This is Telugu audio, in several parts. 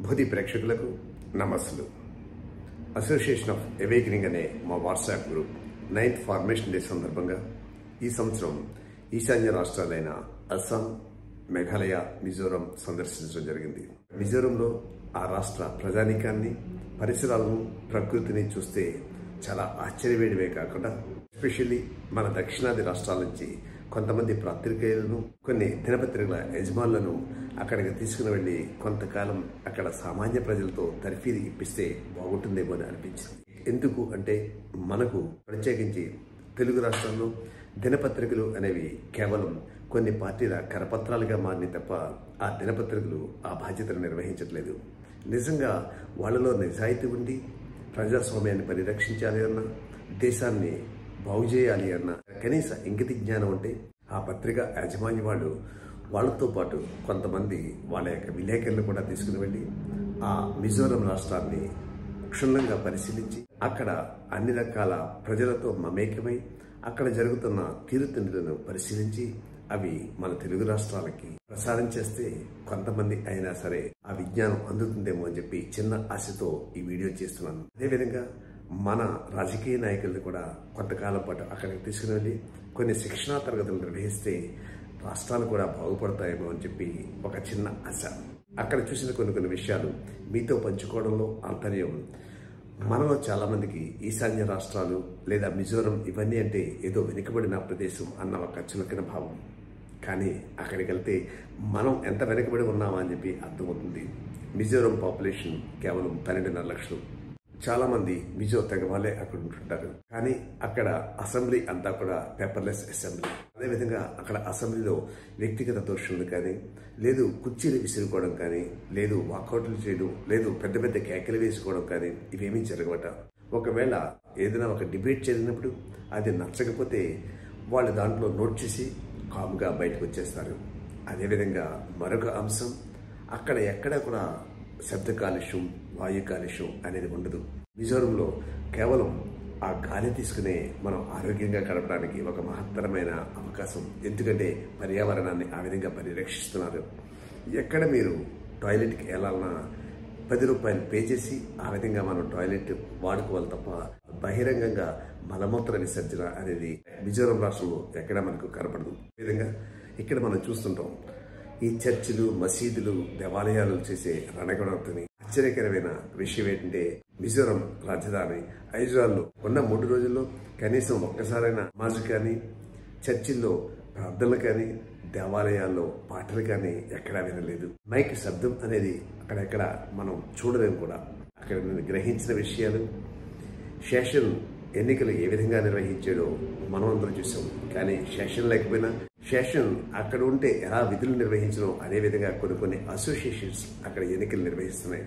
భూతి ప్రేక్షకులకు నమస్సులు. అసోసియేషన్ ఆఫ్ అవేకనింగ్ అనే మా WhatsApp group 9th formation day సందర్భంగా ఈ సంవత్సరం ఈశాన్య రాష్ట్రాలైన అస్సాం, మేఘాలయ, మిజోరం సందర్శించడం జరిగింది. మిజోరంలో ఆ రాష్ట్ర ప్రజానీకాన్ని, పరిసరాలను, ప్రకృతిని చూస్తే చాలా ఆశ్చర్యవేయడమే కాకుండా ఎస్పెషల్లీ మన దక్షిణాది రాష్ట్రాల నుంచి కొంతమంది పత్రికేయులను, కొన్ని దినపత్రికల యజమానులను అక్కడికి తీసుకుని వెళ్లి కొంతకాలం అక్కడ సామాన్య ప్రజలతో తర్ఫీదు ఇప్పిస్తే బాగుంటుందేమో అని అనిపించింది. ఎందుకు అంటే మనకు ప్రత్యేకించి తెలుగు రాష్ట్రాల్లో దినపత్రికలు అనేవి కేవలం కొన్ని పార్టీల కరపత్రాలుగా మారిన తప్ప ఆ దినపత్రికలు ఆ బాధ్యతను నిర్వహించట్లేదు. నిజంగా వాళ్ళలో నిజాయితీ ఉండి ప్రజాస్వామ్యాన్ని పరిరక్షించాలి అన్న, దేశాన్ని బాగు చేయాలి అన్న కనీస ఇంగిత జ్ఞానం ఉంటే ఆ పత్రిక యాజమాన్య వాళ్ళతో పాటు కొంతమంది వాళ్ళ యొక్క విలేకరులు కూడా తీసుకుని వెళ్ళి ఆ మిజోరం రాష్ట్రాన్ని క్షుణ్ణంగా పరిశీలించి అక్కడ అన్ని రకాల ప్రజలతో మమేకమై అక్కడ జరుగుతున్న తీరుతెన్నులను పరిశీలించి అవి మన తెలుగు రాష్ట్రాలకి ప్రసారం చేస్తే కొంతమంది అయినా సరే ఆ విజ్ఞానం అందుతుందేమో అని చెప్పి చిన్న ఆశతో ఈ వీడియో చేస్తున్నాను. అదేవిధంగా మన రాజకీయ నాయకులను కూడా కొంతకాలం పాటు అక్కడికి తీసుకుని వెళ్ళి కొన్ని శిక్షణా తరగతులు నిర్వహిస్తే రాష్ట్రాలు కూడా బాగుపడతాయేమో అని చెప్పి ఒక చిన్న ఆశ. అక్కడ చూసిన కొన్ని విషయాలు మీతో పంచుకోవడంలో ఆంతర్యం. మనలో చాలా మందికి ఈశాన్య రాష్ట్రాలు లేదా మిజోరం ఇవన్నీ అంటే ఏదో వెనుకబడిన ప్రదేశం అన్న ఒక చులకన భావం. కానీ అక్కడికి వెళ్తే మనం ఎంత వెనుకబడి ఉన్నామా అని చెప్పి అర్థమవుతుంది. మిజోరం పాపులేషన్ కేవలం 12.5 లక్షలు. చాలా మంది మిజో తెగ వాళ్ళే అక్కడ ఉంటుంటారు. కానీ అక్కడ అసెంబ్లీ అంతా కూడా పేపర్లెస్ అసెంబ్లీ. అదేవిధంగా అక్కడ అసెంబ్లీలో వ్యక్తిగత దోషులు కానీ, లేదు కుర్చీలు విసురుకోవడం కానీ, లేదు వాకౌట్లు చేయడం, లేదు పెద్ద పెద్ద కేకలు వేసుకోవడం కానీ ఇవేమీ జరగవట. ఒకవేళ ఏదైనా ఒక డిబేట్ జరిగినప్పుడు అది నచ్చకపోతే వాళ్ళు దాంట్లో నోట్ చేసి కామ్గా బయటకు వచ్చేస్తారు. అదేవిధంగా మరొక అంశం, అక్కడ ఎక్కడ కూడా శబ్ద కాలుష్యం, వాయు కాలుష్యం అనేది ఉండదు. మిజోరంలో కేవలం ఆ గాలి తీసుకునే మనం ఆరోగ్యంగా గడపడానికి ఒక మహత్తరమైన అవకాశం. ఎందుకంటే పర్యావరణాన్ని ఆ విధంగా పరిరక్షిస్తున్నారు. ఎక్కడ మీరు టాయిలెట్కి వెళ్ళాలన్నా 10 రూపాయలు పే చేసి ఆ విధంగా మనం టాయిలెట్ వాడుకోవాలి తప్ప బహిరంగంగా మలమూత్ర విసర్జన అనేది మిజోరం రాష్ట్రంలో ఎక్కడ మనకు కనపడదు. ఈ విధంగా ఇక్కడ మనం చూస్తుంటాం ఈ చర్చిలు, మసీదులు, దేవాలయాలు చేసే రణగొడతని. ఆశ్చర్యకరమైన విషయం ఏంటంటే మిజోరం రాజధాని ఐజ్వాల్లో ఉన్న 3 రోజుల్లో కనీసం ఒక్కసారైనా నమాజ్ కానీ, చర్చిల్లో ప్రార్థనలు కానీ, దేవాలయాల్లో పాటలు కానీ ఎక్కడా వినలేదు. మైక్ శబ్దం అనేది అక్కడెక్కడ మనం చూడలేము కూడా. అక్కడ నేను గ్రహించిన విషయాలు, సెషన్ ఎన్నికలు ఏ విధంగా నిర్వహించాడో మనం అందరూ చూసాం. కానీ సెషన్ లేకపోయినా సెషన్ అక్కడ ఉంటే ఎలా విధులు నిర్వహించడం, అదేవిధంగా కొన్ని అసోసియేషన్స్ అక్కడ ఎన్నికలు నిర్వహిస్తున్నాయి.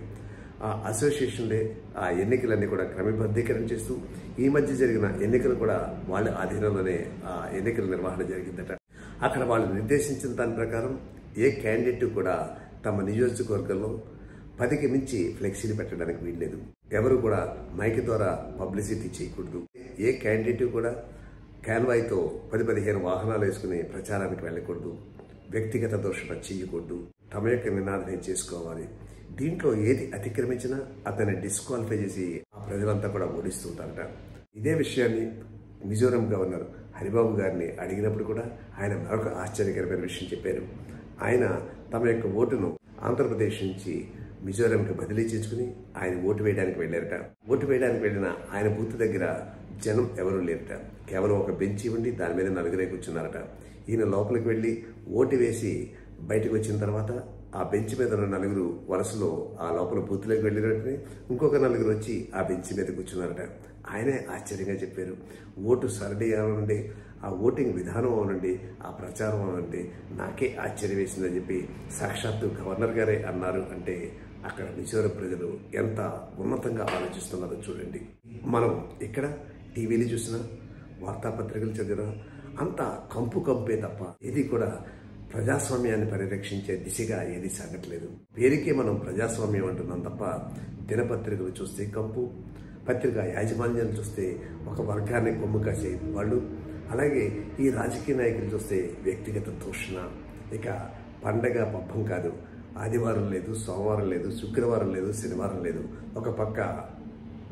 ఆ అసోసియేషన్లే ఆ ఎన్నికలన్నీ కూడా క్రమబద్ధీకరణ చేస్తూ ఈ మధ్య జరిగిన ఎన్నికలు కూడా వాళ్ళ ఆధీనంలోనే ఆ ఎన్నికల నిర్వహణ జరిగిందట. అక్కడ వాళ్ళు నిర్దేశించిన దాని ప్రకారం ఏ క్యాండిడేట్ కూడా తమ నియోజకవర్గంలో 10కి మించి ఫ్లెక్సీలు పెట్టడానికి వీల్లేదు. ఎవరు కూడా మైక్ ద్వారా పబ్లిసిటీ చేయకూడదు. ఏ క్యాండిడేట్ కూడా కాన్వాయ్తో 10-15 వాహనాలు వేసుకుని ప్రచారానికి వెళ్ళకూడదు. వ్యక్తిగత దూషణ చేయకూడదు. తమ యొక్క నినాదం చేసుకోవాలి. దీంట్లో ఏది అతిక్రమించినా అతన్ని డిస్క్వాలిఫై చేసి ఆ ప్రజలంతా కూడా ఓడిస్తుంటారట. ఇదే విషయాన్ని మిజోరం గవర్నర్ హరిబాబు గారిని అడిగినప్పుడు కూడా ఆయన మరొక ఆశ్చర్యకరమైన విషయం చెప్పారు. ఆయన తమ యొక్క ఓటును ఆంధ్రప్రదేశ్ నుంచి మిజోరంకి బదిలీ చేసుకుని ఆయన ఓటు వేయడానికి వెళ్ళారట. ఓటు వేయడానికి వెళ్ళిన ఆయన బూత్ దగ్గర జనం ఎవరూ లేరట. కేవలం ఒక బెంచి ఉండి దాని మీద 4 కూర్చున్నారట. ఈయన లోపలికి వెళ్ళి ఓటు వేసి బయటకు వచ్చిన తర్వాత ఆ బెంచ్ మీద ఉన్న 4 వరుసలో ఆ లోపల బూత్లోకి వెళ్ళినట్టు ఇంకొక 4 వచ్చి ఆ బెంచ్ మీద కూర్చున్నారట. ఆయనే ఆశ్చర్యంగా చెప్పారు, ఓటు సరళి అవనండి, ఆ ఓటింగ్ విధానం అవనండి, ఆ ప్రచారం అవనండి, నాకే ఆశ్చర్యం వేసిందని చెప్పి సాక్షాత్తు గవర్నర్ గారే అన్నారు. అంటే అక్కడ మిజోరం ప్రజలు ఎంత ఉన్నతంగా ఆలోచిస్తున్నారో చూడండి. మనం ఇక్కడ టీవీలు చూసినా, వార్తాపత్రికలు చదివినా అంత కంపే తప్ప ఏది కూడా ప్రజాస్వామ్యాన్ని పరిరక్షించే దిశగా ఏది సాగట్లేదు. పేరుకే మనం ప్రజాస్వామ్యం అంటున్నాం తప్ప దినపత్రికలు చూస్తే కంపు, పత్రిక యాజమాన్యాన్ని చూస్తే ఒక వర్గాన్ని కొమ్ము కాసే వాళ్ళు, అలాగే ఈ రాజకీయ నాయకులు చూస్తే వ్యక్తిగత దూషణ. ఇక పండగ పబ్బం కాదు, ఆదివారం లేదు, సోమవారం లేదు, శుక్రవారం లేదు, శనివారం లేదు. ఒక పక్క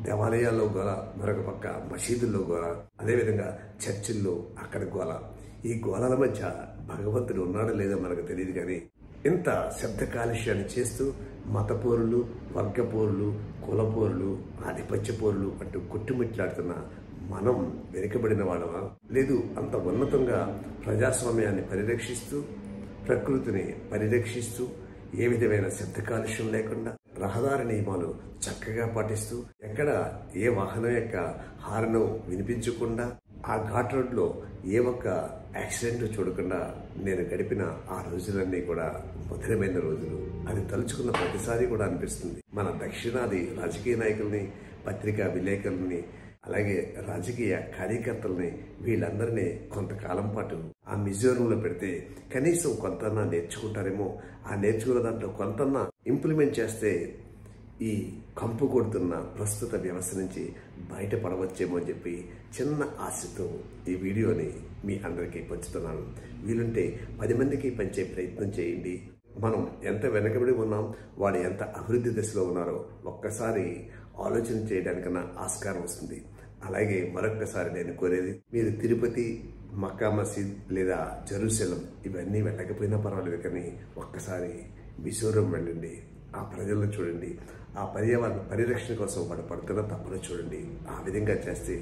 దేవాలయాల్లో గోల, మరొక పక్క మసీదుల్లో గోల, అదేవిధంగా చర్చిల్లో అక్కడ గోల. ఈ గోళాల మధ్య భగవంతుడు ఉన్నాడో లేదో మనకు తెలియదు. కానీ ఇంత శబ్ద కాలుష్యాన్ని చేస్తూ మత పోరులు, వర్గ పోరులు, కుల పోరులు, ఆధిపత్య పోరులు అంటూ కొట్టుమిట్లాడుతున్న మనం వెనుకబడిన వాళ్ళమా? లేదు, అంత ఉన్నతంగా ప్రజాస్వామ్యాన్ని పరిరక్షిస్తూ, ప్రకృతిని పరిరక్షిస్తూ, ఏ విధమైన శబ్ద కాలుష్యం లేకుండా రహదారి నియమాలు చక్కగా పాటిస్తూ, ఎక్కడ ఏ వాహనం యొక్క హారను వినిపించకుండా, ఆ ఘాట్ రోడ్లో ఏ ఒక్క యాక్సిడెంట్ చూడకుండా నేను గడిపిన ఆ రోజులన్నీ కూడా మధురమైన రోజులు. అది తలుచుకున్న ప్రతిసారి కూడా అనిపిస్తుంది. మన దక్షిణాది రాజకీయ నాయకుల్ని, పత్రికా విలేకరుల్ని, అలాగే రాజకీయ కార్యకర్తల్ని, వీళ్ళందరినీ కొంతకాలం పాటు ఆ మిజోరంలో పెడితే కనీసం కొంతన్నా నేర్చుకుంటారేమో. ఆ నేర్చుకున్న దాంట్లో కొంతన్నా ఇంప్లిమెంట్ చేస్తే ఈ కంపు కొడుతున్న ప్రస్తుత వ్యవస్థ నుంచి బయటపడవచ్చేమో అని చెప్పి చిన్న ఆశతో ఈ వీడియోని మీ అందరికీ పంచుతున్నాను. వీలుంటే 10 మందికి పంచే ప్రయత్నం చేయండి. మనం ఎంత వెనకబడి ఉన్నాం, వాడు ఎంత అభివృద్ధి దశలో ఉన్నారో ఒక్కసారి ఆలోచన చేయడానికన్నా ఆస్కారం వస్తుంది. అలాగే మరొక్కసారి నేను కోరేది, మీరు తిరుపతి, మక్కా మసీద్ లేదా జెరూసలం ఇవన్నీ వెళ్ళకపోయినా పర్వాలేదు, కానీ ఒక్కసారి మిజోరం వెళ్ళండి. ఆ ప్రజలను చూడండి. ఆ పర్యావరణ పరిరక్షణ కోసం వాడు పడుతున్న తప్పును చూడండి. ఆ విధంగా చేస్తే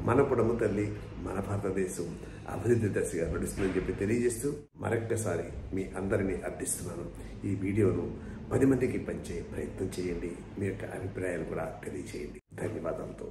మన పుడమ తల్లి, మన భారతదేశం అభివృద్ధి దశగా నడుస్తుందని చెప్పి తెలియజేస్తూ మరొక్కసారి మీ అందరినీ అర్థిస్తున్నాను. ఈ వీడియోను 10 మందికి పంచే ప్రయత్నం చేయండి. మీ యొక్క అభిప్రాయాలు కూడా తెలియజేయండి. ధన్యవాదాలతో.